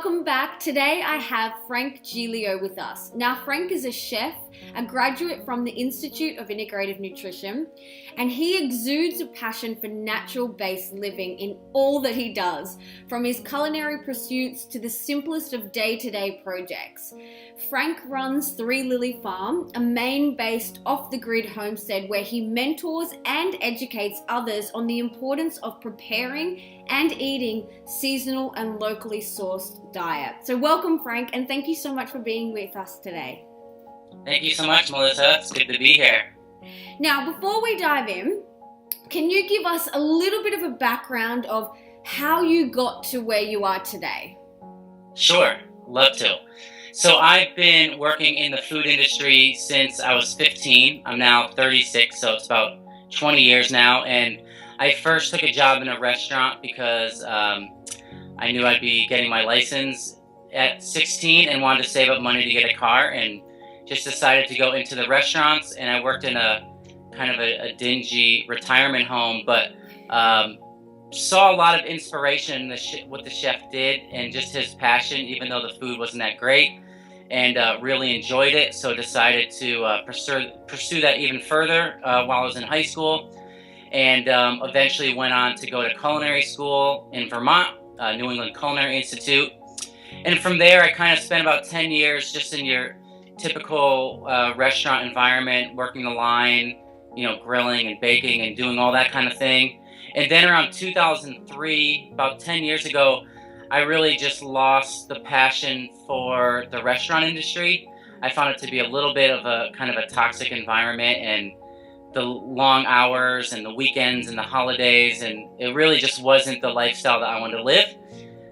welcome back. Today I have Frank Giglio with us. Now, Frank is a chef, a graduate from the Institute of Integrative Nutrition, and he exudes a passion for natural-based living in all that he does, from his culinary pursuits to the simplest of day-to-day projects. Frank runs Three Lily Farm, a Maine-based off-the-grid homestead where he mentors and educates others on the importance of preparing and eating seasonal and locally sourced diet. So welcome, Frank, and thank you so much for being with us today. Thank you so much, Melissa. It's good to be here. Now, before we dive in, can you give us a little bit of a background of how you got to where you are today? Sure, love to. So I've been working in the food industry since I was 15. I'm now 36, so it's about 20 years now. And I first took a job in a restaurant because I knew I'd be getting my license at 16 and wanted to save up money to get a car, and just decided to go into the restaurants. And I worked in a kind of a dingy retirement home, but saw a lot of inspiration in what the chef did and just his passion, even though the food wasn't that great, and really enjoyed it. So decided to pursue that even further while I was in high school, and eventually went on to go to culinary school in Vermont, New England Culinary Institute. And from there, I kind of spent about 10 years just in your typical restaurant environment, working the line, grilling and baking and doing all that kind of thing. And then around 2003, about 10 years ago, I really just lost the passion for the restaurant industry. I found it to be a little bit of a kind of a toxic environment, and the long hours and the weekends and the holidays, and it really just wasn't the lifestyle that I wanted to live.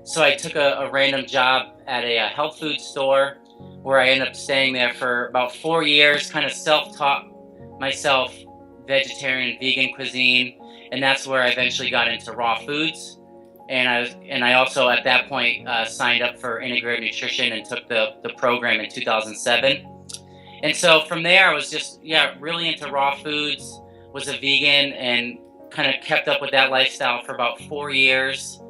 So I took a random job at a health food store where I ended up staying there for about 4 years, kind of self-taught myself vegetarian, vegan cuisine, and that's where I eventually got into raw foods. And I also at that point signed up for integrative nutrition and took the program in 2007. And so from there, I was just really into raw foods, was a vegan, and kind of kept up with that lifestyle for about 4 years.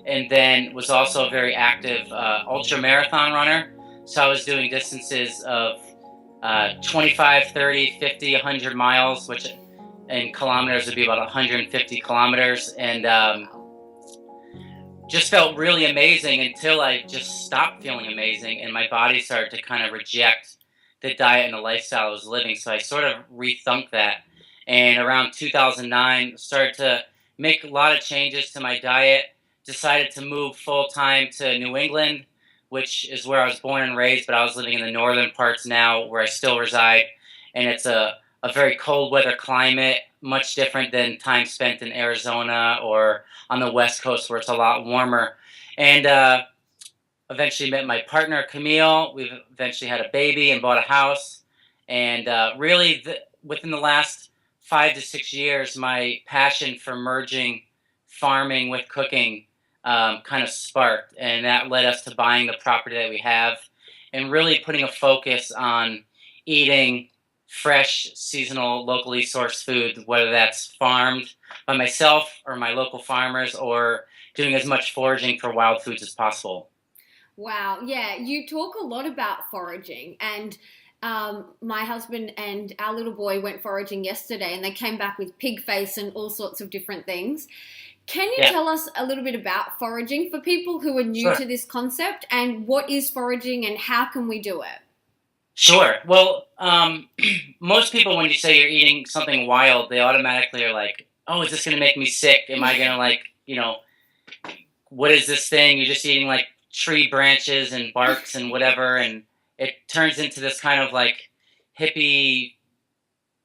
And then was also a very active ultra marathon runner. So I was doing distances of 25, 30, 50, 100 miles, which in kilometers would be about 150 kilometers. And just felt really amazing until I just stopped feeling amazing, and my body started to kind of reject the diet and the lifestyle I was living. So I sort of rethunked that. And around 2009, started to make a lot of changes to my diet, decided to move full-time to New England, which is where I was born and raised, but I was living in the northern parts now where I still reside. And it's a very cold weather climate, much different than time spent in Arizona or on the West Coast where it's a lot warmer. And eventually met my partner, Camille. We've eventually had a baby and bought a house. And within the last 5 to 6 years, my passion for merging farming with cooking kind of sparked. And that led us to buying the property that we have and really putting a focus on eating fresh, seasonal, locally sourced food, whether that's farmed by myself or my local farmers, or doing as much foraging for wild foods as possible. Wow, yeah, you talk a lot about foraging, and my husband and our little boy went foraging yesterday, and they came back with pig face and all sorts of different things. Can you tell us a little bit about foraging for people who are new to this concept, and what is foraging and how can we do it? Sure. Well, most people, when you say you're eating something wild, they automatically are like, oh, is this going to make me sick? Am I going to what is this thing? You're just eating like tree branches and barks and whatever. And it turns into this kind of like hippie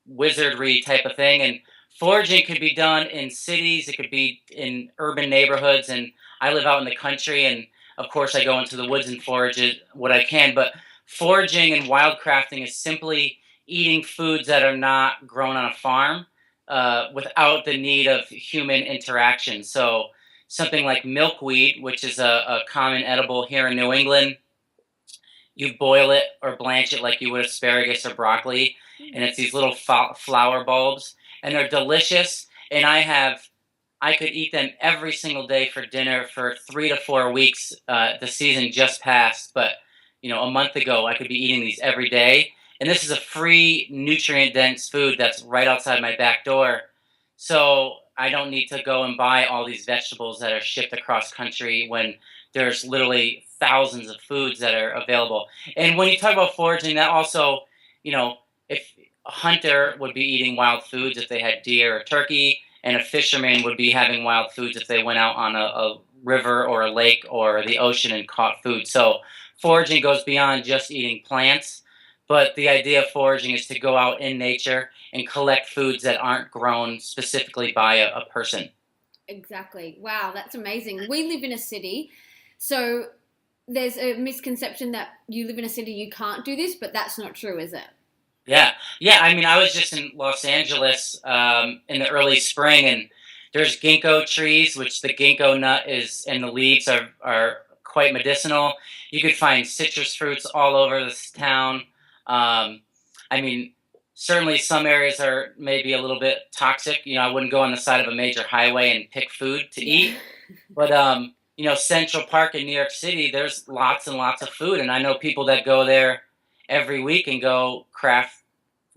wizardry type of thing. And foraging could be done in cities. It could be in urban neighborhoods. And I live out in the country. And of course, I go into the woods and forage what I can. But foraging and wildcrafting is simply eating foods that are not grown on a farm without the need of human interaction. So something like milkweed, which is a common edible here in New England, you boil it or blanch it like you would asparagus or broccoli, and it's these little flower bulbs, and they're delicious. And I have I could eat them every single day for dinner for 3 to 4 weeks. The season just passed, but a month ago I could be eating these every day. And this is a free, nutrient dense food that's right outside my back door. So I don't need to go and buy all these vegetables that are shipped across country when there's literally thousands of foods that are available. And when you talk about foraging, that also, if a hunter would be eating wild foods if they had deer or turkey, and a fisherman would be having wild foods if they went out on a river or a lake or the ocean and caught food. So foraging goes beyond just eating plants, but the idea of foraging is to go out in nature and collect foods that aren't grown specifically by a person. Exactly. Wow, that's amazing. We live in a city, so there's a misconception that you live in a city, you can't do this, but that's not true, is it? Yeah, yeah. I mean, I was just in Los Angeles in the early spring, and there's ginkgo trees, which the ginkgo nut is, and the leaves are quite medicinal. You could find citrus fruits all over this town. Um, I mean, certainly some areas are maybe a little bit toxic. I wouldn't go on the side of a major highway and pick food to Yeah. eat. But Central Park in New York City, there's lots and lots of food, and I know people that go there every week and go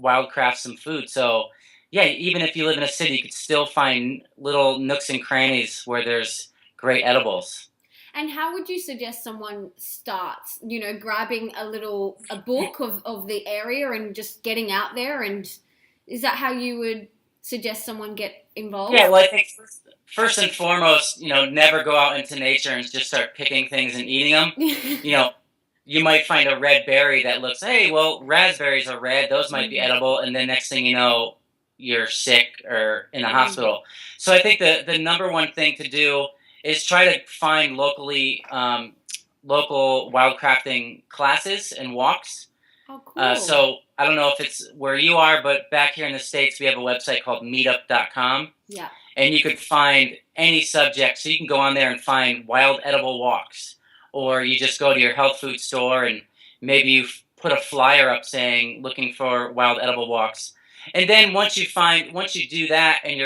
wildcraft some food. So yeah, even if you live in a city, you could still find little nooks and crannies where there's great edibles. And how would you suggest someone starts, grabbing a book of the area and just getting out there? And is that how you would suggest someone get Yeah, involved? well, I think first and foremost, never go out into nature and just start picking things and eating them. You know, you might find a red berry that looks, hey, well, raspberries are red; those might be edible, and then next thing you know, you're sick or in a hospital. So I think the number one thing to do is try to find local wildcrafting classes and walks. Oh, cool. So I don't know if it's where you are, but back here in the States, we have a website called meetup.com, Yeah. and you could find any subject. So you can go on there and find wild edible walks, or you just go to your health food store and maybe you put a flyer up saying looking for wild edible walks. And then once you do that, and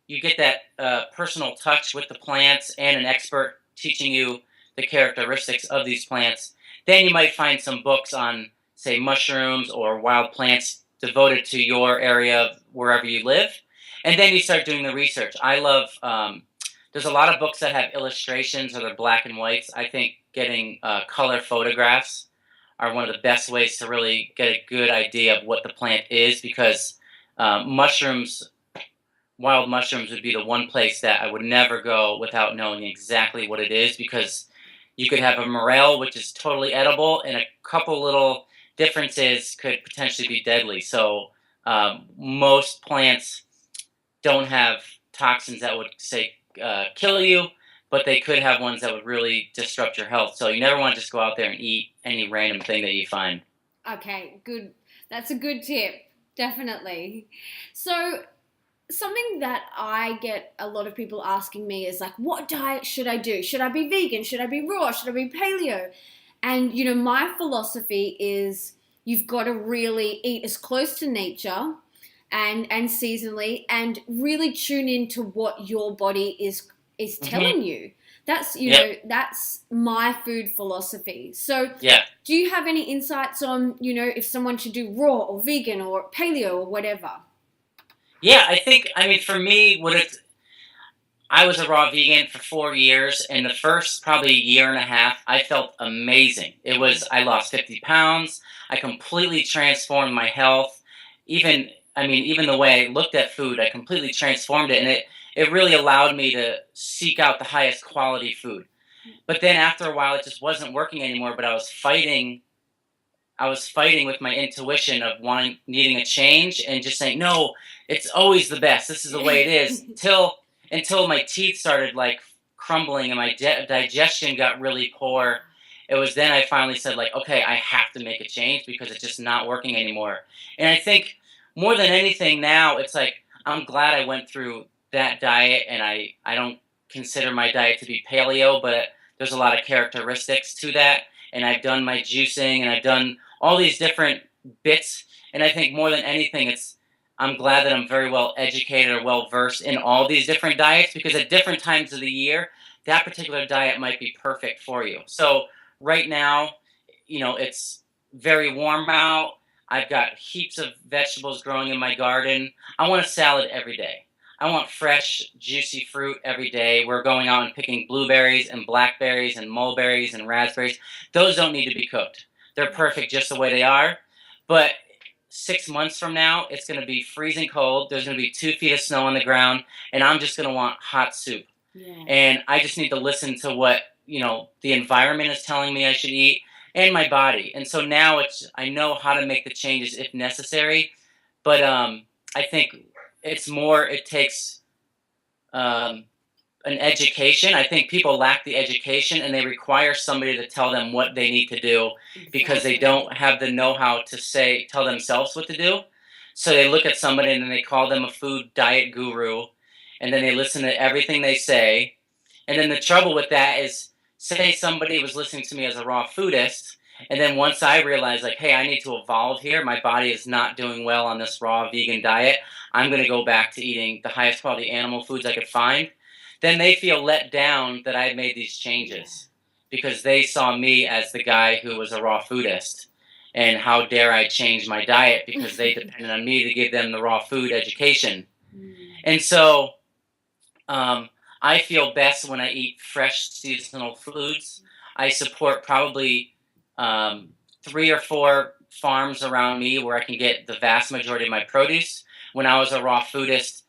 you get that personal touch with the plants and an expert teaching you the characteristics of these plants, then you might find some books on, say, mushrooms or wild plants devoted to your area of wherever you live. And then you start doing the research. I love, there's a lot of books that have illustrations or they're black and whites. I think getting color photographs are one of the best ways to really get a good idea of what the plant is, because mushrooms, wild mushrooms would be the one place that I would never go without knowing exactly what it is, because you could have a morel, which is totally edible, and a couple little differences could potentially be deadly. So most plants don't have toxins that would, say, kill you, but they could have ones that would really disrupt your health. So you never want to just go out there and eat any random thing that you find. Okay, good. That's a good tip. Definitely. So, something that I get a lot of people asking me is like, what diet should I do? Should I be vegan? Should I be raw? Should I be paleo? And, my philosophy is you've got to really eat as close to nature and seasonally, and really tune into what your body is telling you. That's Yep. that's my food philosophy. So Yeah. do you have any insights on, if someone should do raw or vegan or paleo or whatever? Yeah, I mean, for me, I was a raw vegan for 4 years, and the first probably year and a half, I felt amazing. I lost 50 pounds. I completely transformed my health. Even the way I looked at food, I completely transformed it, and it really allowed me to seek out the highest quality food. But then after a while, it just wasn't working anymore, but I was fighting with my intuition of needing a change and just saying, no, it's always the best. This is the way it is. Until my teeth started like crumbling and my digestion got really poor. It was then I finally said, like, okay, I have to make a change because it's just not working anymore. And I think more than anything now, it's like, I'm glad I went through that diet, and I don't consider my diet to be paleo, but there's a lot of characteristics to that. And I've done my juicing and I've done all these different bits. And I think more than anything, I'm glad that I'm very well educated or well versed in all these different diets, because at different times of the year, that particular diet might be perfect for you. So right now, it's very warm out. I've got heaps of vegetables growing in my garden. I want a salad every day. I want fresh, juicy fruit every day. We're going out and picking blueberries and blackberries and mulberries and raspberries. Those don't need to be cooked. They're perfect just the way they are. But 6 months from now, it's going to be freezing cold. There's going to be 2 feet of snow on the ground, and I'm just going to want hot soup. Yeah. And I just need to listen to what, the environment is telling me I should eat, and my body. And so now I know how to make the changes if necessary. But I think it takes um, an education. I think people lack the education, and they require somebody to tell them what they need to do, because they don't have the know-how to tell themselves what to do. So they look at somebody and then they call them a food diet guru, and then they listen to everything they say. And then the trouble with that is, say somebody was listening to me as a raw foodist, and then once I realized, like, hey, I need to evolve here. My body is not doing well on this raw vegan diet. I'm going to go back to eating the highest quality animal foods I could find. Then they feel let down that I made these changes, because they saw me as the guy who was a raw foodist. And how dare I change my diet because they depended on me to give them the raw food education. And so I feel best when I eat fresh seasonal foods. I support probably 3 or 4 farms around me where I can get the vast majority of my produce. When I was a raw foodist,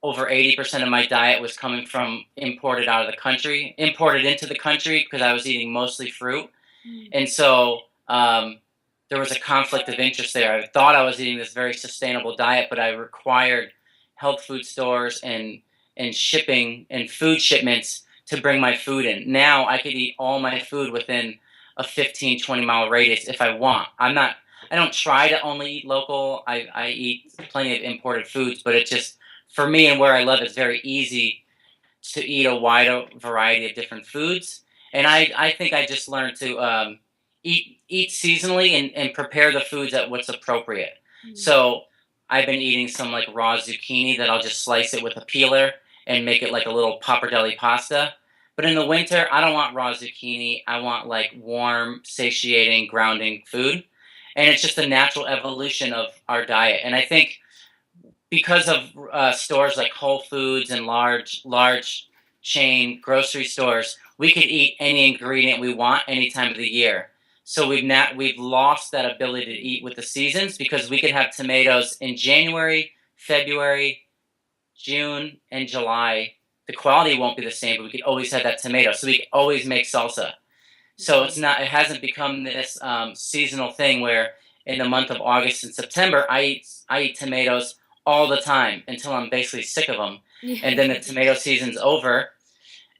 over 80% of my diet was coming from imported into the country, because I was eating mostly fruit. And so there was a conflict of interest there. I thought I was eating this very sustainable diet, but I required health food stores and shipping and food shipments to bring my food in. Now I could eat all my food within a 15, 20-mile radius if I want. I don't try to only eat local. I eat plenty of imported foods, but it just, for me and where I live, it's very easy to eat a wide variety of different foods. And I think I just learned to eat seasonally and prepare the foods at what's appropriate. So I've been eating some like raw zucchini that I'll just slice it with a peeler and make it like a little pappardelle pasta. But in the winter, I don't want raw zucchini. I want like warm, satiating, grounding food. And it's just a natural evolution of our diet. And I think because of stores like Whole Foods and large chain grocery stores, we could eat any ingredient we want any time of the year. So we've lost that ability to eat with the seasons, because we could have tomatoes in January, February, June, and July. The quality won't be the same, but we could always have that tomato. So we could always make salsa. So it hasn't become this seasonal thing where in the month of August and September, I eat tomatoes all the time until I'm basically sick of them. And then the tomato season's over,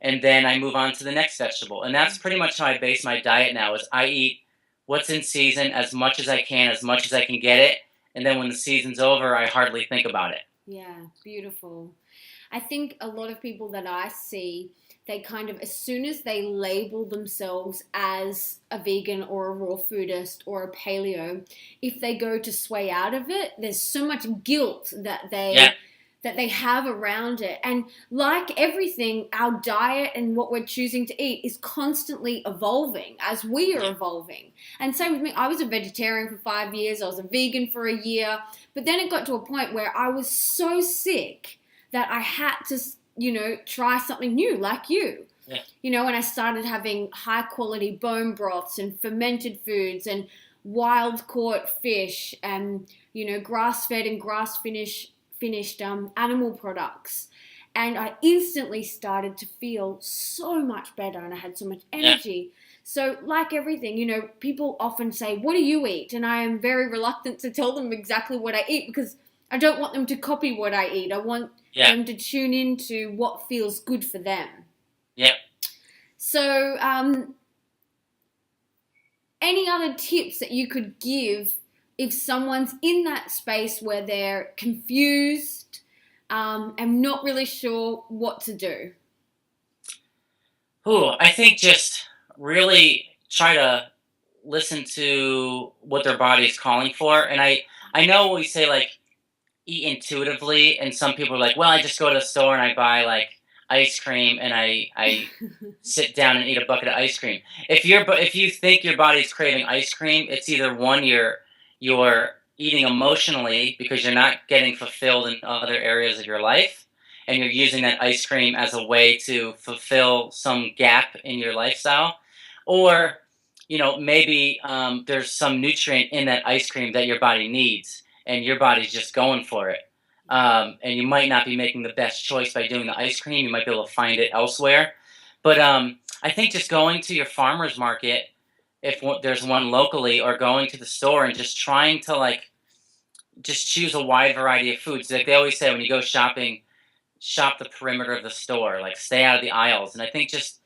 and then I move on to the next vegetable. And that's pretty much how I base my diet now, is I eat what's in season as much as I can, as much as I can get it. And then when the season's over, I hardly think about it. Yeah, beautiful. I think a lot of people that I see, they kind of, as soon as they label themselves as a vegan or a raw foodist or a paleo, if they go to sway out of it, there's so much guilt that they have around it. And like everything, our diet and what we're choosing to eat is constantly evolving as we are evolving. And same with me. I was a vegetarian for 5 years. I was a vegan for a year. But then it got to a point where I was so sick that I had to, try something new like you. Yeah. And I started having high quality bone broths and fermented foods and wild caught fish and, grass fed and grass finished animal products. And I instantly started to feel so much better, and I had so much energy. Yeah. So like everything, people often say, what do you eat? And I am very reluctant to tell them exactly what I eat, because I don't want them to copy what I eat. I want them to tune into what feels good for them. Yeah. So any other tips that you could give if someone's in that space where they're confused and not really sure what to do? I think just really try to listen to what their body's calling for. And I know we say, like, eat intuitively, and some people are like, well, I just go to the store and I buy like ice cream and I sit down and eat a bucket of ice cream. If you think your body's craving ice cream, it's either one, you're eating emotionally because you're not getting fulfilled in other areas of your life, and you're using that ice cream as a way to fulfill some gap in your lifestyle, or maybe there's some nutrient in that ice cream that your body needs, and your body's just going for it. And you might not be making the best choice by doing the ice cream. You might be able to find it elsewhere. But I think just going to your farmer's market, if there's one locally, or going to the store and just trying to like just choose a wide variety of foods. Like they always say, when you go shopping, shop the perimeter of the store, like stay out of the aisles. And I think just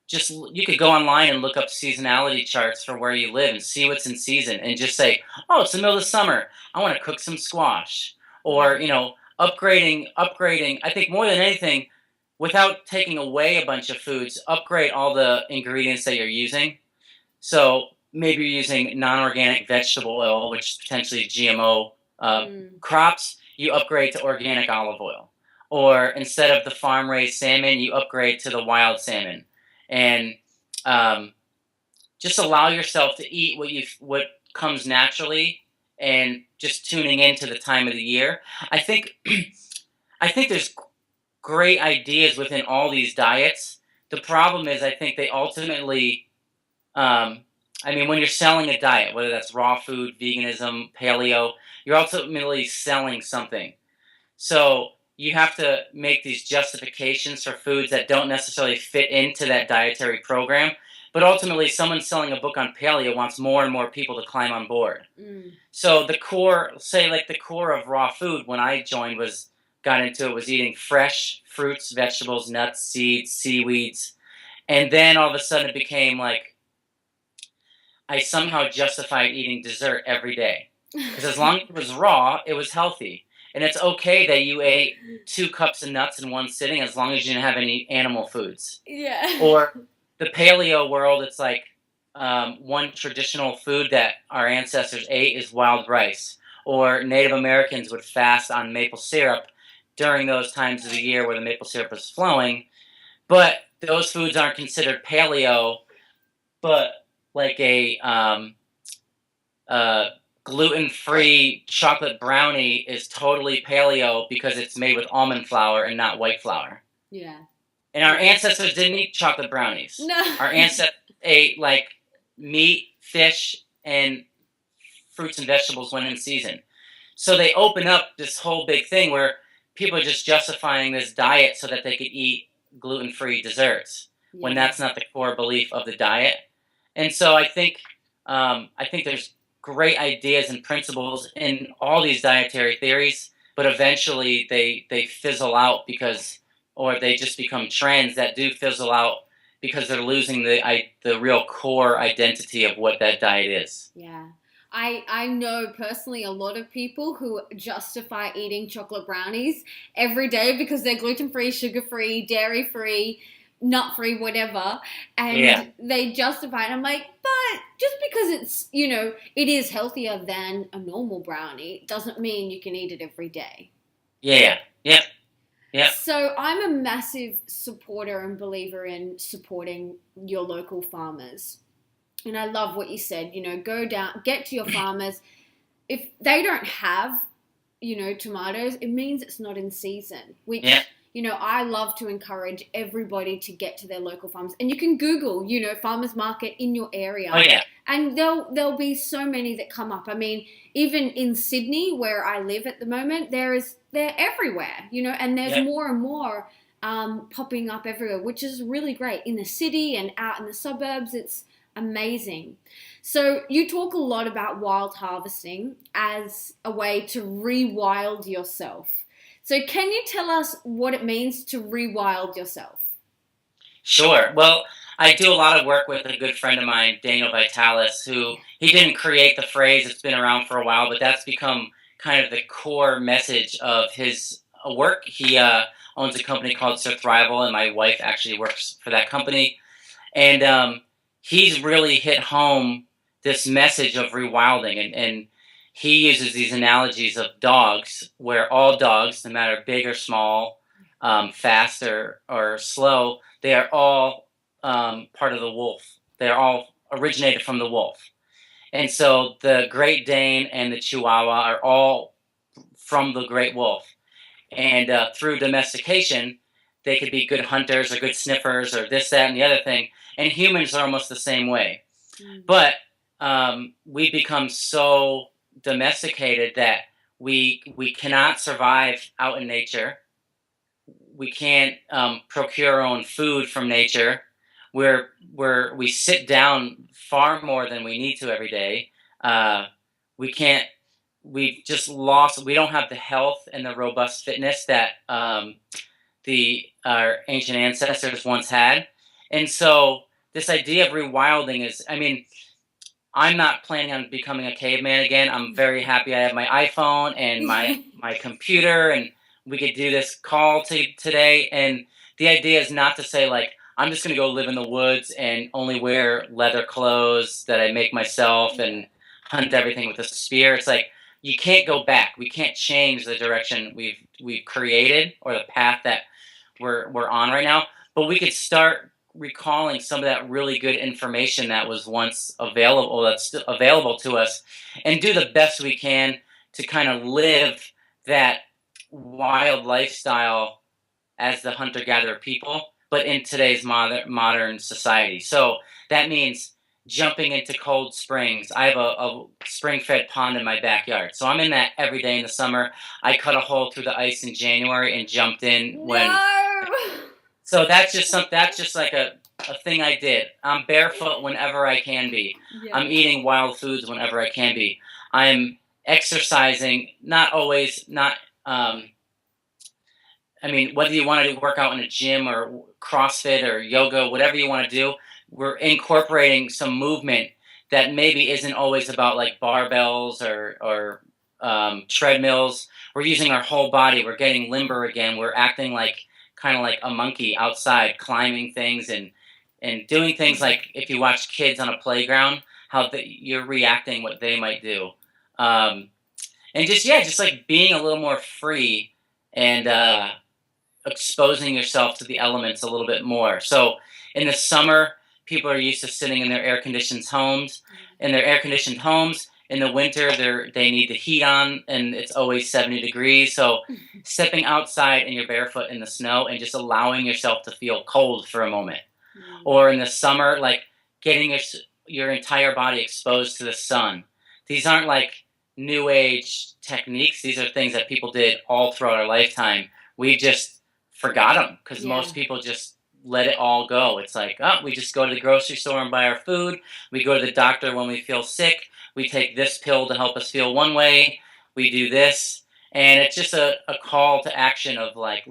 you could go online and look up seasonality charts for where you live and see what's in season, and just say, oh, it's the middle of summer, I want to cook some squash. Or upgrading. I think more than anything, without taking away a bunch of foods, upgrade all the ingredients that you're using. So maybe you're using non-organic vegetable oil, which is potentially GMO crops. You upgrade to organic olive oil, or instead of the farm-raised salmon, you upgrade to the wild salmon, and um, just allow yourself to eat what comes naturally, and just tuning into the time of the year. I think I think there's great ideas within all these diets. The problem is, I think they ultimately, um, I mean, when you're selling a diet, whether that's raw food, veganism, paleo, you're ultimately selling something. So you have to make these justifications for foods that don't necessarily fit into that dietary program. But ultimately, someone selling a book on paleo wants more and more people to climb on board. So the core, say like the core of raw food when I got into it, was eating fresh fruits, vegetables, nuts, seeds, seaweeds. And then all of a sudden it became like I somehow justified eating dessert every day. Because as long as it was raw, it was healthy. And it's okay that you ate 2 cups of nuts in one sitting, as long as you didn't have any animal foods. Yeah. Or the paleo world, it's like one traditional food that our ancestors ate is wild rice. Or Native Americans would fast on maple syrup during those times of the year where the maple syrup was flowing. But those foods aren't considered paleo, but like a gluten-free chocolate brownie is totally paleo because it's made with almond flour and not white flour. Yeah. And our ancestors didn't eat chocolate brownies. No. Our ancestors ate like meat, fish, and fruits and vegetables when in season. So they open up this whole big thing where people are just justifying this diet so that they could eat gluten-free desserts, when that's not the core belief of the diet. And so I think there's great ideas and principles in all these dietary theories, but eventually they fizzle out, or they just become trends that do fizzle out because they're losing the real core identity of what that diet is. Yeah. I know personally a lot of people who justify eating chocolate brownies every day because they're gluten-free, sugar-free, dairy-free, nut-free, whatever. And they justify it. I'm like, but just because it's, it is healthier than a normal brownie doesn't mean you can eat it every day. Yeah. So I'm a massive supporter and believer in supporting your local farmers. And I love what you said, go down, get to your farmers. If they don't have, tomatoes, it means it's not in season, which, I love to encourage everybody to get to their local farms. And you can Google, farmers market in your area. Oh, yeah. And there'll be so many that come up. I mean, even in Sydney, where I live at the moment, they're everywhere, and there's more and more popping up everywhere, which is really great. In the city and out in the suburbs, it's amazing. So you talk a lot about wild harvesting as a way to rewild yourself. So can you tell us what it means to rewild yourself? Sure. Well, I do a lot of work with a good friend of mine, Daniel Vitalis, who he didn't create the phrase. It's been around for a while, but that's become kind of the core message of his work. He owns a company called Surthrival, and my wife actually works for that company. And he's really hit home this message of rewilding. And he uses these analogies of dogs, where all dogs, no matter big or small, fast or slow, they are all part of the wolf. They're all originated from the wolf. And so the Great Dane and the Chihuahua are all from the great wolf. And through domestication, they could be good hunters or good sniffers or this, that, and the other thing. And humans are almost the same way. But we become so domesticated that we cannot survive out in nature. We can't procure our own food from nature. We sit down far more than we need to every day. We can't. We've just lost. We don't have the health and the robust fitness that the our ancient ancestors once had, and so this idea of rewilding is. I mean, I'm not planning on becoming a caveman again. I'm very happy I have my iPhone and my computer, and we could do this call today. And the idea is not to say like I'm just going to go live in the woods and only wear leather clothes that I make myself and hunt everything with a spear. It's like you can't go back. We can't change the direction we've created or the path that we're on right now. But we could start recalling some of that really good information that was once available, that's still available to us, and do the best we can to kind of live that wild lifestyle as the hunter-gatherer people, but in today's modern society. So that means jumping into cold springs. I have a spring-fed pond in my backyard, so I'm in that every day in the summer. I cut a hole through the ice in January and jumped in when. No. So that's just something. That's just like a thing I did. I'm barefoot whenever I can be. Yeah. I'm eating wild foods whenever I can be. I'm exercising, not always, not. I mean, whether you want to work out in a gym or CrossFit or yoga, whatever you want to do, we're incorporating some movement that maybe isn't always about like barbells or treadmills. We're using our whole body. We're getting limber again. We're acting like kind of like a monkey outside, climbing things and doing things like if you watch kids on a playground, how you're reacting what they might do, and just like being a little more free and exposing yourself to the elements a little bit more. So in the summer, people are used to sitting in their air-conditioned homes. In their air-conditioned homes, in the winter, they need the heat on, and it's always 70 degrees. So stepping outside and you're barefoot in the snow and just allowing yourself to feel cold for a moment. Or in the summer, like getting your entire body exposed to the sun. These aren't like new age techniques. These are things that people did all throughout our lifetime. We just forgot them because most people just let it all go. It's like, oh, we just go to the grocery store and buy our food. We go to the doctor when we feel sick. We take this pill to help us feel one way. We do this. And it's just a call to action of like,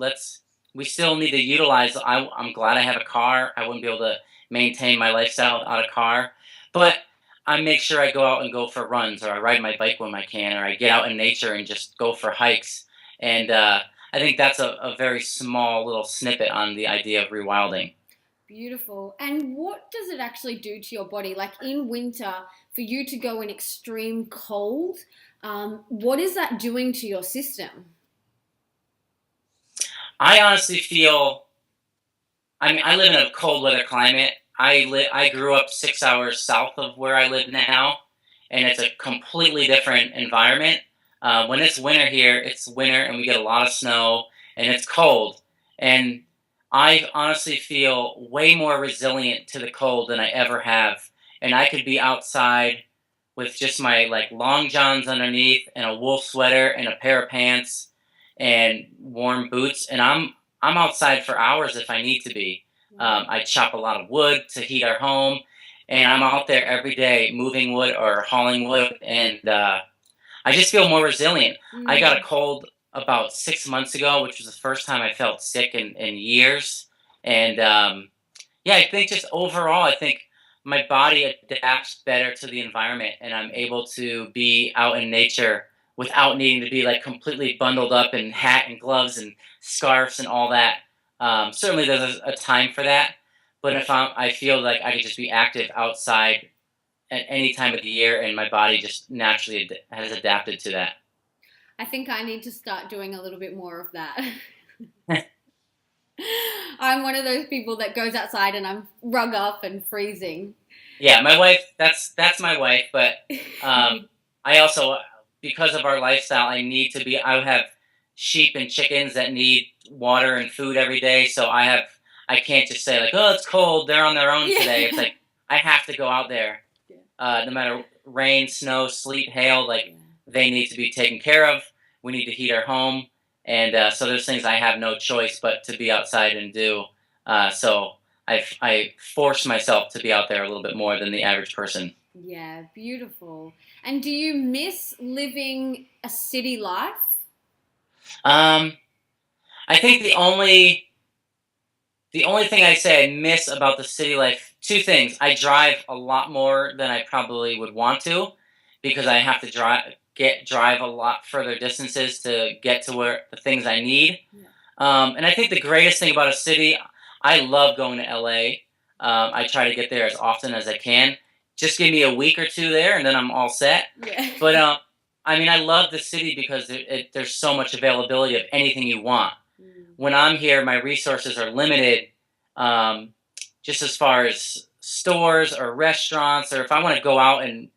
we still need to utilize, I'm glad I have a car. I wouldn't be able to maintain my lifestyle without a car. But I make sure I go out and go for runs, or I ride my bike when I can, or I get out in nature and just go for hikes. And I think that's a very small little snippet on the idea of rewilding. Beautiful. And what does it actually do to your body? Like in winter, for you to go in extreme cold, what is that doing to your system? I honestly feel, I mean, I live in a cold weather climate. I grew up 6 hours south of where I live now, and it's a completely different environment. When it's winter here, it's winter and we get a lot of snow and it's cold. And I honestly feel way more resilient to the cold than I ever have. And I could be outside with just my like long johns underneath and a wool sweater and a pair of pants and warm boots, and I'm outside for hours if I need to be. I chop a lot of wood to heat our home, and I'm out there every day moving wood or hauling wood, and I just feel more resilient. I got a cold about 6 months ago, which was the first time I felt sick in years. And I think just overall, I think my body adapts better to the environment, and I'm able to be out in nature without needing to be like completely bundled up in hat and gloves and scarves and all that. Certainly, there's a time for that, but if I feel like I could just be active outside at any time of the year, and my body just naturally has adapted to that. I think I need to start doing a little bit more of that. I'm one of those people that goes outside and I'm rug up and freezing. Yeah, my wife. That's my wife. But I also, because of our lifestyle, I need to be. I have sheep and chickens that need water and food every day. So I can't just say like, oh, it's cold. They're on their own today. It's Yeah. like I have to go out there, no matter rain, snow, sleet, hail. Like they need to be taken care of. We need to heat our home, and so there's things I have no choice but to be outside and do. So I force myself to be out there a little bit more than the average person. Yeah, beautiful. And do you miss living a city life? Um, I think the only thing I say I miss about the city life, two things. I drive a lot more than I probably would want to because I have to drive a lot further distances to get to where the things I need. Yeah. And I think the greatest thing about a city, I love going to LA. I try to get there as often as I can. Just give me a week or two there, and then I'm all set. Yeah. But I mean, I love the city because there's so much availability of anything you want. When I'm here, my resources are limited, um, just as far as stores or restaurants, or if I want to go out and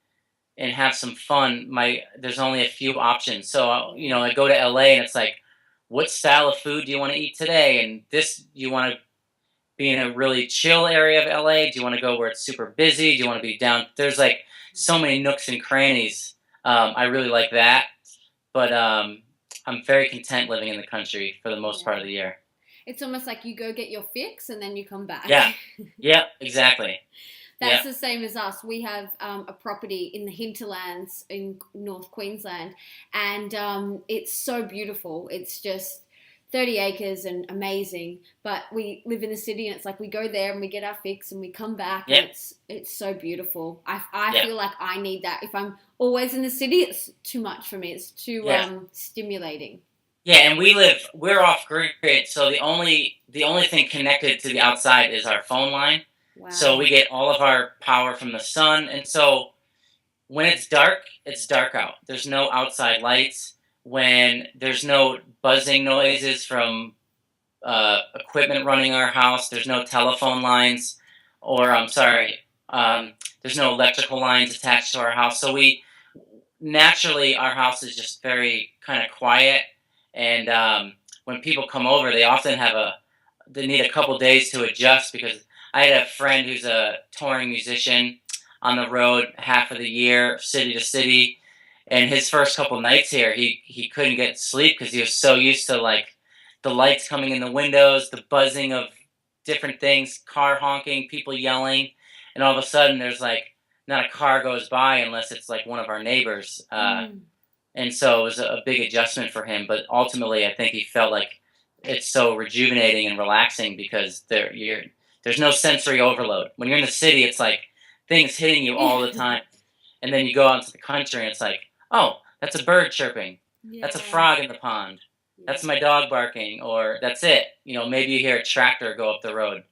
have some fun, there's only a few options. So I go to LA and it's like, what style of food do you want to eat today? And this, you want to be in a really chill area of LA? Do you want to go where it's super busy? Do you want to be down? There's like so many nooks and crannies. I really like that, but I'm very content living in the country for the most part of the year. It's almost like you go get your fix and then you come back. Yeah, yeah, exactly. That's Yeah, the same as us. We have a property in the hinterlands in North Queensland, and it's so beautiful. It's just 30 acres and amazing. But we live in the city, and it's like we go there and we get our fix and we come back, yeah, and it's so beautiful. I yeah, feel like I need that. If I'm always in the city, it's too much for me. It's too yeah. stimulating. Yeah, and we're off grid, so the only thing connected to the outside is our phone line. So Wow. we get all of our power from the sun, and so when it's dark out. There's no outside lights. When there's no buzzing noises from equipment running our house, there's no telephone lines, or I'm sorry, there's no electrical lines attached to our house. So we naturally our house is just very kind of quiet, and when people come over, they need a couple days to adjust because I had a friend who's a touring musician on the road half of the year, city to city, and his first couple nights here, he couldn't get sleep because he was so used to like the lights coming in the windows, the buzzing of different things, car honking, people yelling, and all of a sudden there's like not a car goes by unless it's like one of our neighbors. Mm. And so it was a big adjustment for him. But ultimately, I think he felt like it's so rejuvenating and relaxing because there's no sensory overload. When you're in the city, it's like things hitting you all the time, and then you go out into the country, and it's like, oh, that's a bird chirping, Yeah. that's a frog in the pond, that's my dog barking, or that's it. Maybe you hear a tractor go up the road,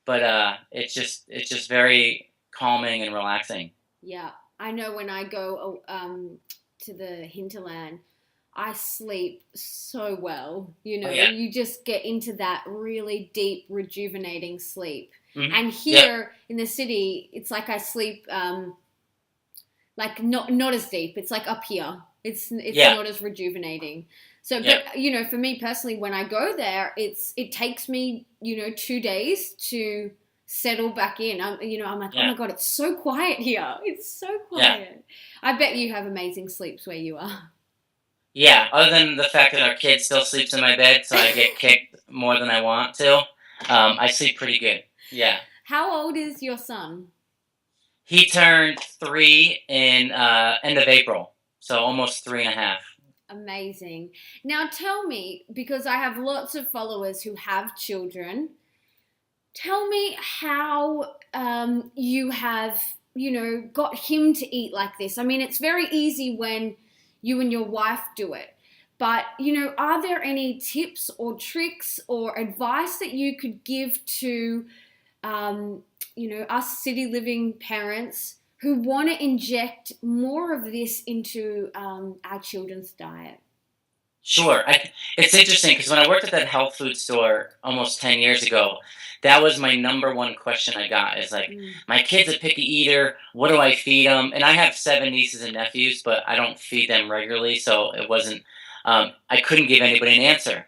but it's just very calming and relaxing. Yeah, I know when I go to the hinterland, I sleep so well. Oh yeah. You just get into that really deep, rejuvenating sleep. Hmm. And Yep. here in the city, it's like I sleep like not as deep. It's like up here. It's Yeah. not as rejuvenating. So, Yep. but for me personally, when I go there, it takes me 2 days to settle back in. I'm like, oh Yeah. my god, it's so quiet here. It's so Yeah. quiet. I bet you have amazing sleeps where you are. Yeah, other than the fact that our kid still sleeps in my bed, so I get kicked more than I want to, I sleep pretty good. Yeah. How old is your son? He turned 3 in end of April, so almost 3.5. Amazing. Now tell me, because I have lots of followers who have children, tell me how you have, got him to eat like this. I mean, it's very easy when you and your wife do it. But, are there any tips or tricks or advice that you could give to, us city living parents who want to inject more of this into our children's diet? Sure. It's interesting because when I worked at that health food store almost 10 years ago, that was my number one question I got is like, Mm. my kid's a picky eater. What do I feed them? And I have 7 nieces and nephews, but I don't feed them regularly. So it wasn't, I couldn't give anybody an answer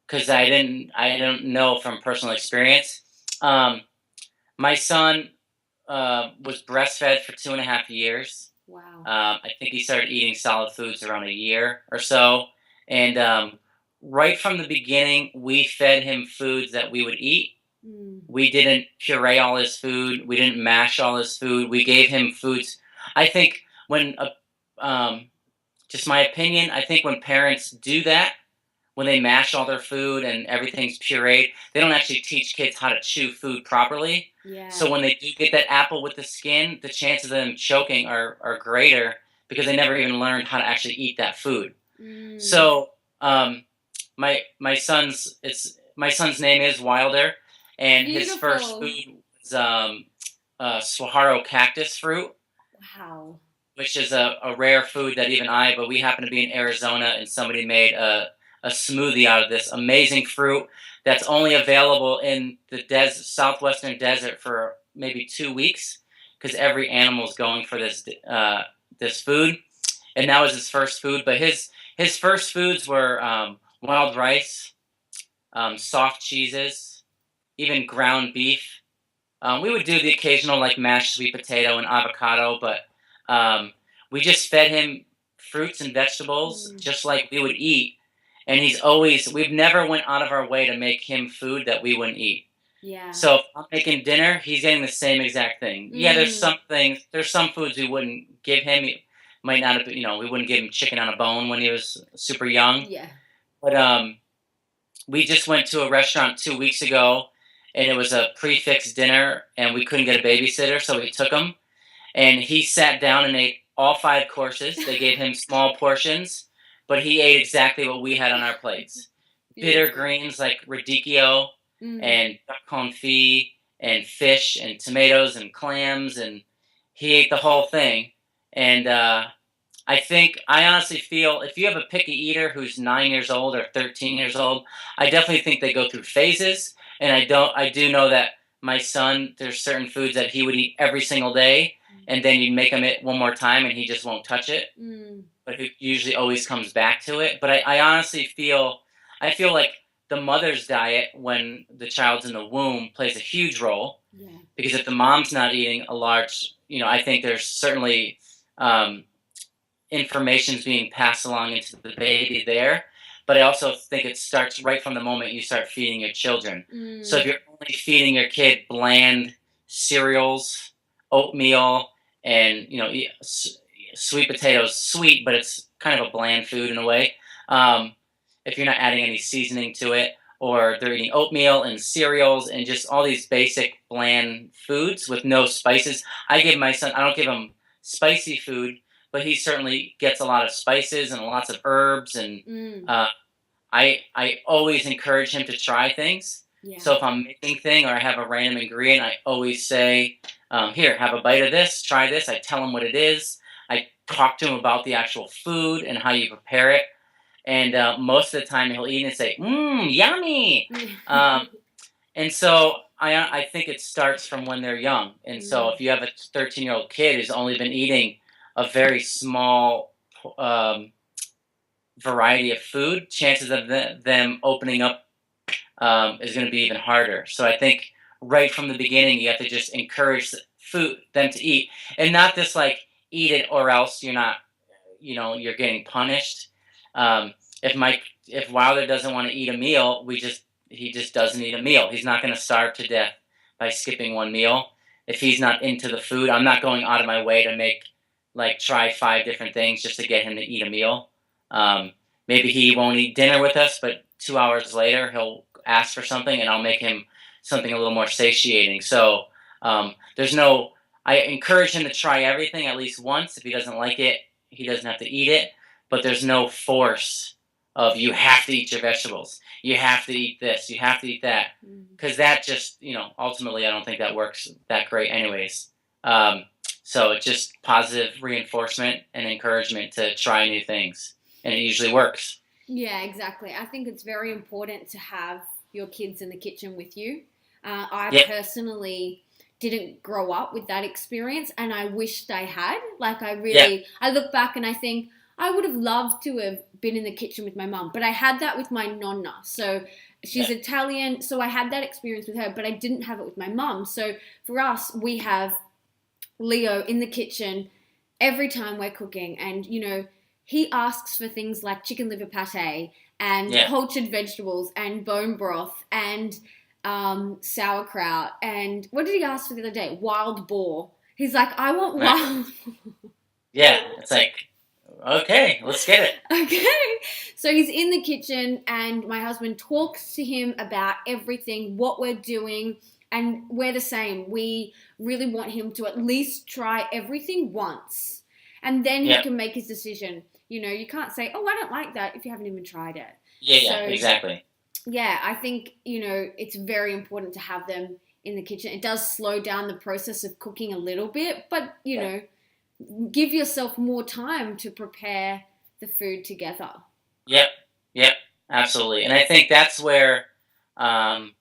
because I don't know from personal experience. Um, my son was breastfed for 2.5 years. Wow. I think he started eating solid foods around a year or so. And right from the beginning, we fed him foods that we would eat. Mm. We didn't puree all his food. We didn't mash all his food. We gave him foods. I think when, just my opinion, I think when parents do that, when they mash all their food and everything's pureed, they don't actually teach kids how to chew food properly. Yeah. So when they do get that apple with the skin, the chances of them choking are greater because they never even learned how to actually eat that food. Mm. So my son's name is Wilder, and his first Beautiful. food was saguaro cactus fruit, Wow. which is a rare food that but we happen to be in Arizona and somebody made a smoothie out of this amazing fruit that's only available in the southwestern desert for maybe 2 weeks because every animal is going for this food. And that was his first food. But his first foods were wild rice, soft cheeses, even ground beef. We would do the occasional like mashed sweet potato and avocado, but we just fed him fruits and vegetables just like we would eat. And we've never went out of our way to make him food that we wouldn't eat. Yeah. So if I'm making dinner, he's getting the same exact thing. Yeah, there's some foods we wouldn't give him. He might not have, we wouldn't give him chicken on a bone when he was super young. Yeah. But we just went to a restaurant 2 weeks ago, and it was a prefix dinner, and we couldn't get a babysitter, so we took him. And he sat down and ate all 5 courses. They gave him small portions, but he ate exactly what we had on our plates. Bitter greens like radicchio and duck confit and fish and tomatoes and clams, and he ate the whole thing. And I honestly feel if you have a picky eater who's 9 years old or 13 years old, I definitely think they go through phases. And I do know that my son, there's certain foods that he would eat every single day, and then you make him it one more time and he just won't touch it. But he usually always comes back to it. But I honestly I feel like the mother's diet when the child's in the womb plays a huge role. Yeah. Because if the mom's not eating a large, I think there's certainly information's being passed along into the baby there. But I also think it starts right from the moment you start feeding your children. So if you're only feeding your kid bland cereals, oatmeal, and sweet potatoes, sweet, but it's kind of a bland food in a way. If you're not adding any seasoning to it, or they're eating oatmeal and cereals and just all these basic bland foods with no spices. I don't give him spicy food, but he certainly gets a lot of spices and lots of herbs, and I always encourage him to try things. Yeah. So if I'm making thing or I have a random ingredient, I always say, here, have a bite of this, try this. I tell him what it is. I talk to him about the actual food and how you prepare it. And most of the time he'll eat and say, yummy. And so I think it starts from when they're young. And so if you have a 13-year-old kid who's only been eating a very small variety of food, chances of them opening up is going to be even harder. So I think right from the beginning, you have to just encourage them to eat, and not just like eat it or else you're not, you're getting punished. If Wilder doesn't want to eat a meal, he just doesn't eat a meal. He's not going to starve to death by skipping one meal. If he's not into the food, I'm not going out of my way to try 5 different things just to get him to eat a meal. Maybe he won't eat dinner with us, but 2 hours later he'll ask for something, and I'll make him something a little more satiating. So I encourage him to try everything at least once. If he doesn't like it, he doesn't have to eat it. But there's no force of you have to eat your vegetables, you have to eat this, you have to eat that, because that just ultimately I don't think that works that great anyways. So it's just positive reinforcement and encouragement to try new things, and it usually works. Yeah, exactly. I think it's very important to have your kids in the kitchen with you. I Yeah, personally didn't grow up with that experience, and I wished I had. Like, yeah, I look back and I think I would have loved to have been in the kitchen with my mum, but I had that with my nonna. So she's yeah, Italian, so I had that experience with her, but I didn't have it with my mum. So for us, we have Leo in the kitchen every time we're cooking, and he asks for things like chicken liver pate and yeah. cultured vegetables and bone broth and sauerkraut, and what did he ask for the other day? Wild boar. He's like, I want Right. wild. Yeah, it's like, okay, let's get it. Okay. So he's in the kitchen, and my husband talks to him about everything, what we're doing, and we're the same. We really want him to at least try everything once, and then he Yeah, can make his decision. You can't say, oh, I don't like that if you haven't even tried it. yeah, yeah, So, exactly. yeah, I think, it's very important to have them in the kitchen. It does slow down the process of cooking a little bit, but, Yeah, give yourself more time to prepare the food together. yep, yep, absolutely. And I think um,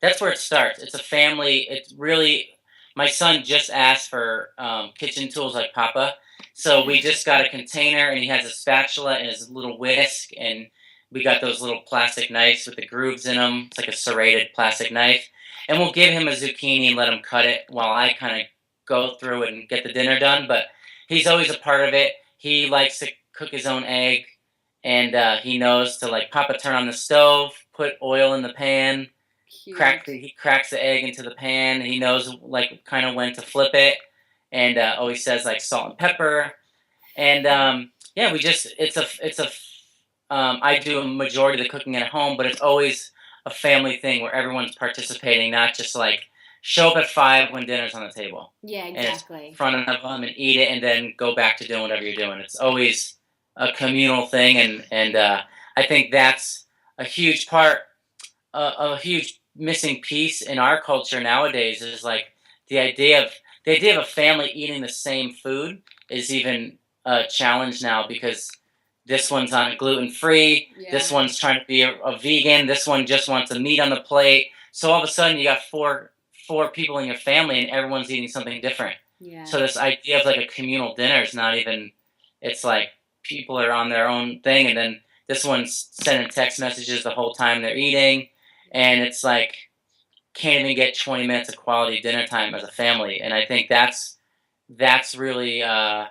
that's where it starts. It's a family. It's really, my son just asked for kitchen tools like Papa. So we just got a container, and he has a spatula and his little whisk, and we got those little plastic knives with the grooves in them. It's like a serrated plastic knife. And we'll give him a zucchini and let him cut it while I kind of go through it and get the dinner done. But he's always a part of it. He likes to cook his own egg, and he knows to like Papa turn on the stove, put oil in the pan, Cute. he cracks the egg into the pan. He knows like kind of when to flip it, and always says like salt and pepper. And yeah, we just I do a majority of the cooking at home, but it's always a family thing where everyone's participating, not just like show up at 5 when dinner's on the table, Yeah, and it's in exactly. front of them and eat it, and then go back to doing whatever you're doing. It's always a communal thing, and I think that's a huge part, a huge missing piece in our culture nowadays is like the idea of the idea of a family eating the same food is even a challenge now because this one's on gluten free, Yeah. this one's trying to be a vegan, this one just wants a meat on the plate. So all of a sudden you got four people in your family and everyone's eating something different. Yeah. So this idea of like a communal dinner is not even. It's like people are on their own thing, and then this one's sending text messages the whole time they're eating, and it's like can't even get 20 minutes of quality dinner time as a family. And I think that's really a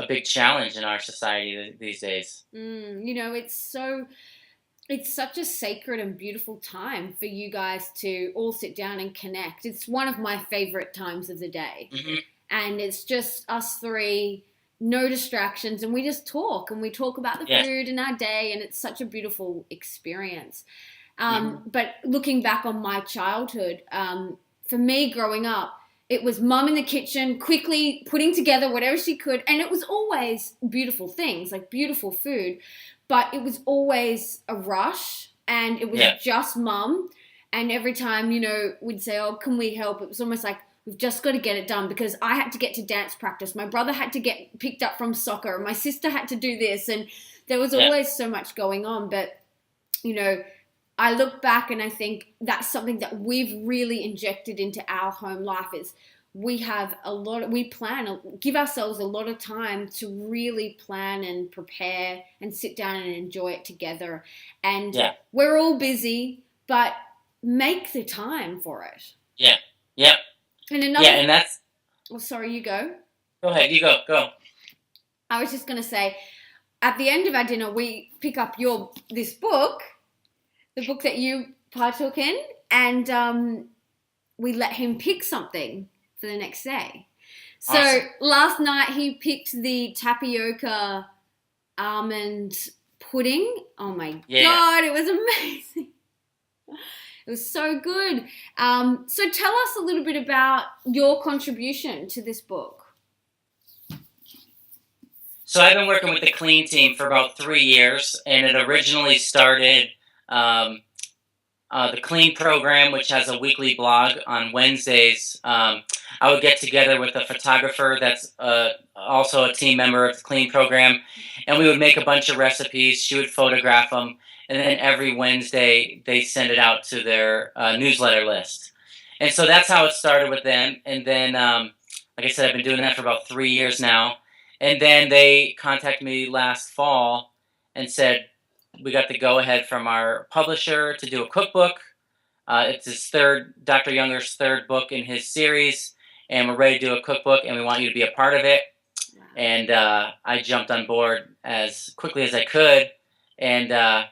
big challenge in our society these days. It's such a sacred and beautiful time for you guys to all sit down and connect. It's one of my favorite times of the day. Hmm. And it's just us three, no distractions, and we just talk, and we talk about the Yeah. food and our day, and it's such a beautiful experience. Hmm. But looking back on my childhood, for me growing up, it was mum in the kitchen, quickly putting together whatever she could, and it was always beautiful things, like beautiful food, but it was always a rush, and it was Yeah. just mum. And every time, we'd say, oh, can we help? It was almost like, we've just got to get it done, because I had to get to dance practice. My brother had to get picked up from soccer. My sister had to do this. And there was Yeah. always so much going on. But, you know, I look back and I think that's something that we've really injected into our home life is we plan, give ourselves a lot of time to really plan and prepare and sit down and enjoy it together. And Yeah. we're all busy, but make the time for it. Yeah. Yeah. And Yeah. And that's. oh, sorry, you go. Go ahead. You go. Go. I was just going to say, at the end of our dinner, we pick up this book, the book that you partook in, and we let him pick something for the next day. So Awesome. last night he picked the tapioca almond pudding. Oh my Yeah. God, it was amazing. It was so good. So tell us a little bit about your contribution to this book. So I've been working with the Clean team for about 3 years, and it originally started the Clean program, which has a weekly blog on Wednesdays. I would get together with a photographer that's also a team member of the Clean program, and we would make a bunch of recipes. She would photograph them, and then every Wednesday they send it out to their newsletter list. And so that's how it started with them. And then, like I said, I've been doing that for about 3 years now. And then they contacted me last fall and said, we got the go ahead from our publisher to do a cookbook. It's Dr. Younger's third book in his series, and we're ready to do a cookbook, and we want you to be a part of it. Wow. And I jumped on board as quickly as I could. And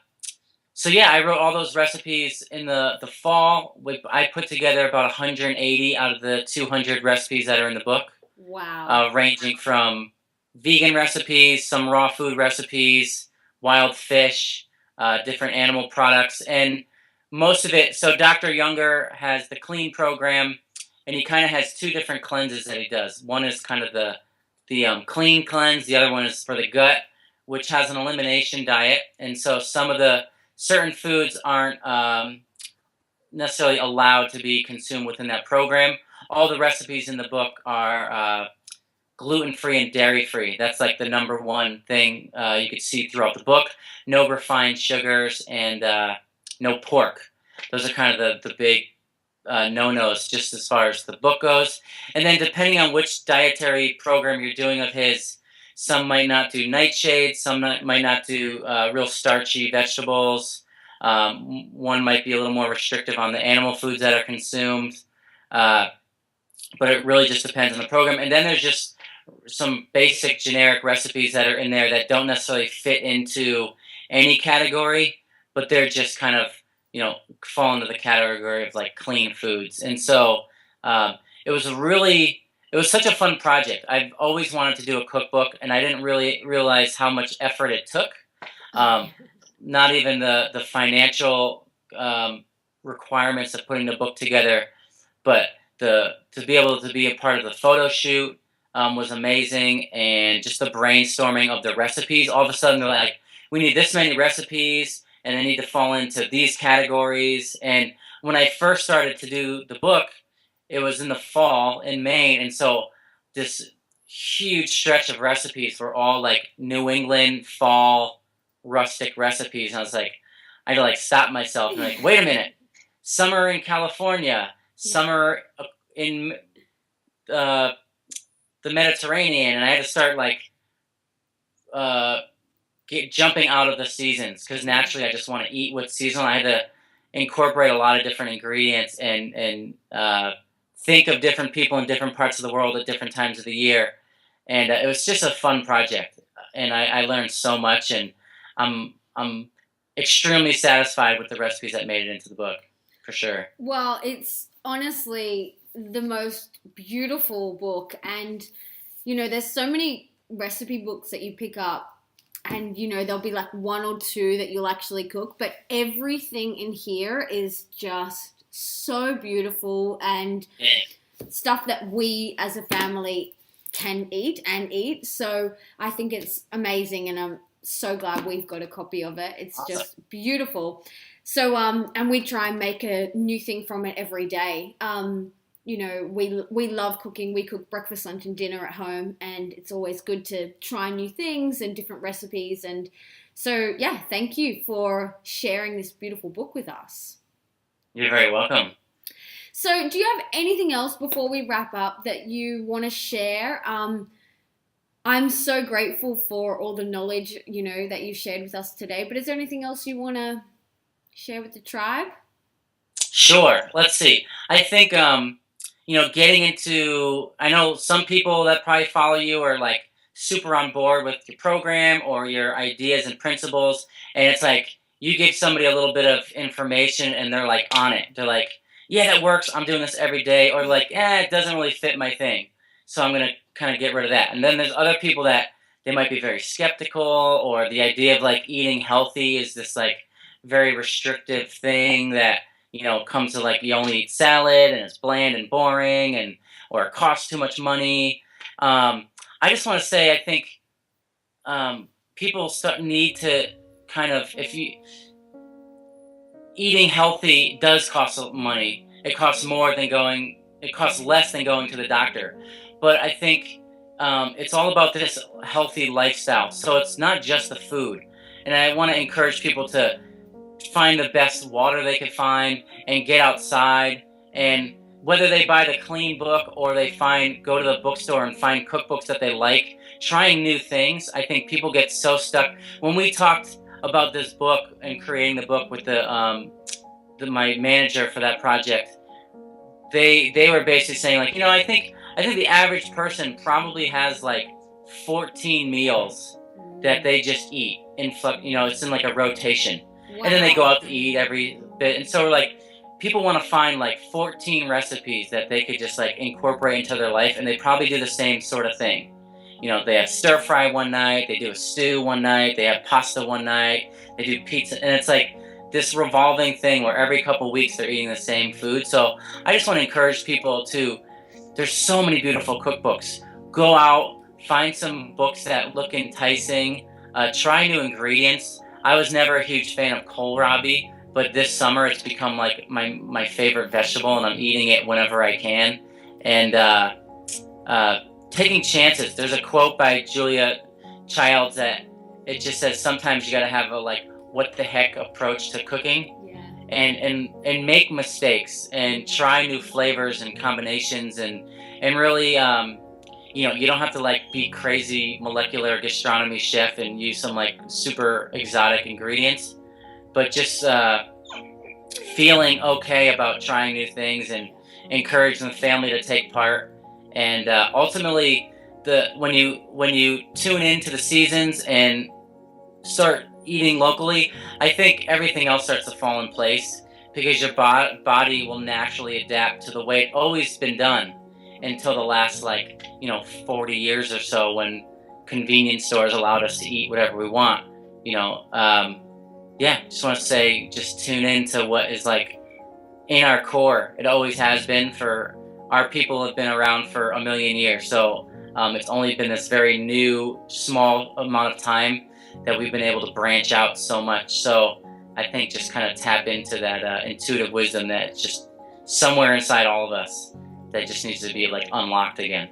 so yeah, I wrote all those recipes in the fall. I put together about 180 out of the 200 recipes that are in the book. Wow. Ranging from vegan recipes, some raw food recipes, wild fish, different animal products, and most of it. So Dr. Younger has the Clean program, and he kind of has two different cleanses that he does. One is kind of the clean cleanse. The other one is for the gut, which has an elimination diet. And so some of the certain foods aren't necessarily allowed to be consumed within that program. All the recipes in the book are gluten-free and dairy-free. That's like the number one thing you could see throughout the book. No refined sugars and no pork. Those are kind of the big no-nos just as far as the book goes. And then depending on which dietary program you're doing of his, some might not do nightshades, some might not do real starchy vegetables. One might be a little more restrictive on the animal foods that are consumed. But it really just depends on the program. And then there's just some basic generic recipes that are in there that don't necessarily fit into any category, but they're just kind of, fall into the category of like clean foods. And so it was such a fun project. I've always wanted to do a cookbook, and I didn't really realize how much effort it took. Not even the financial requirements of putting the book together, but to be able to be a part of the photo shoot was amazing, and just the brainstorming of the recipes. All of a sudden, they're like, we need this many recipes, and they need to fall into these categories. And when I first started to do the book, it was in the fall in Maine, and so this huge stretch of recipes were all like New England fall rustic recipes. And I was like, I had to like stop myself and like, wait a minute, summer in California, summer in the Mediterranean, and I had to start like jumping out of the seasons, because naturally I just want to eat what's seasonal. I had to incorporate a lot of different ingredients and think of different people in different parts of the world at different times of the year. And it was just a fun project, and I learned so much, and I'm extremely satisfied with the recipes that made it into the book, for sure. Well, it's honestly the most beautiful book, and there's so many recipe books that you pick up, and there'll be like one or two that you'll actually cook, but everything in here is just so beautiful and stuff that we as a family can eat. So I think it's amazing, and I'm so glad we've got a copy of it. It's Awesome. just beautiful. So and we try and make a new thing from it every day. We love cooking. We cook breakfast, lunch, and dinner at home, and it's always good to try new things and different recipes. And so, yeah, thank you for sharing this beautiful book with us. You're very welcome. So, do you have anything else before we wrap up that you want to share? I'm so grateful for all the knowledge, that you shared with us today. But is there anything else you want to share with the tribe? Sure. Let's see. I think, getting into, I know some people that probably follow you are like super on board with your program or your ideas and principles. And it's like, you give somebody a little bit of information and they're like on it. They're like, yeah, that works. I'm doing this every day. Or like, it doesn't really fit my thing, so I'm going to kind of get rid of that. And then there's other people that they might be very skeptical, or the idea of like eating healthy is this like very restrictive thing that, comes to like you only eat salad and it's bland and boring, or it costs too much money. I just want to say, I think people need to kind of, eating healthy does cost money. It costs more than going it costs less than going to the doctor. But I think it's all about this healthy lifestyle. So it's not just the food. And I want to encourage people to find the best water they can find and get outside. And whether they buy the clean book or they go to the bookstore and find cookbooks that they like, trying new things. I think people get so stuck. When we talked about this book and creating the book with my manager for that project, they were basically saying, like, I think the average person probably has like 14 meals that they just eat it's in like a rotation. Wow. And then they go out to eat every bit. And so like people want to find like 14 recipes that they could just like incorporate into their life, and they probably do the same sort of thing. They have stir fry one night, they do a stew one night, they have pasta one night, they do pizza, and it's like this revolving thing where every couple weeks they're eating the same food. So I just want to encourage people there's so many beautiful cookbooks. Go out, find some books that look enticing, try new ingredients. I was never a huge fan of kohlrabi, but this summer it's become like my favorite vegetable, and I'm eating it whenever I can. And taking chances. There's a quote by Julia Childs that it just says sometimes you got to have a like what the heck approach to cooking. Yeah. And make mistakes and try new flavors and combinations and really you don't have to like be crazy molecular gastronomy chef and use some like super exotic ingredients, but just feeling okay about trying new things and encouraging the family to take part. And ultimately, when you tune into the seasons and start eating locally, I think everything else starts to fall in place, because your body will naturally adapt to the way it's always been done until the last 40 years or so, when convenience stores allowed us to eat whatever we want. Just want to say, just tune into what is like in our core. It always has been. For our people have been around for 1,000,000 years. So it's only been this very new, small amount of time that we've been able to branch out so much. So I think just kind of tap into that intuitive wisdom that's just somewhere inside all of us that just needs to be like unlocked again.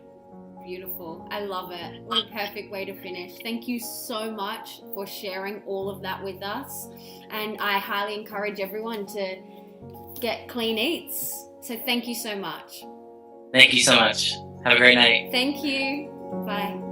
Beautiful. I love it. What a perfect way to finish. Thank you so much for sharing all of that with us. And I highly encourage everyone to get clean eats. So thank you so much. Thank you so much. Have a great night. Thank you. Bye.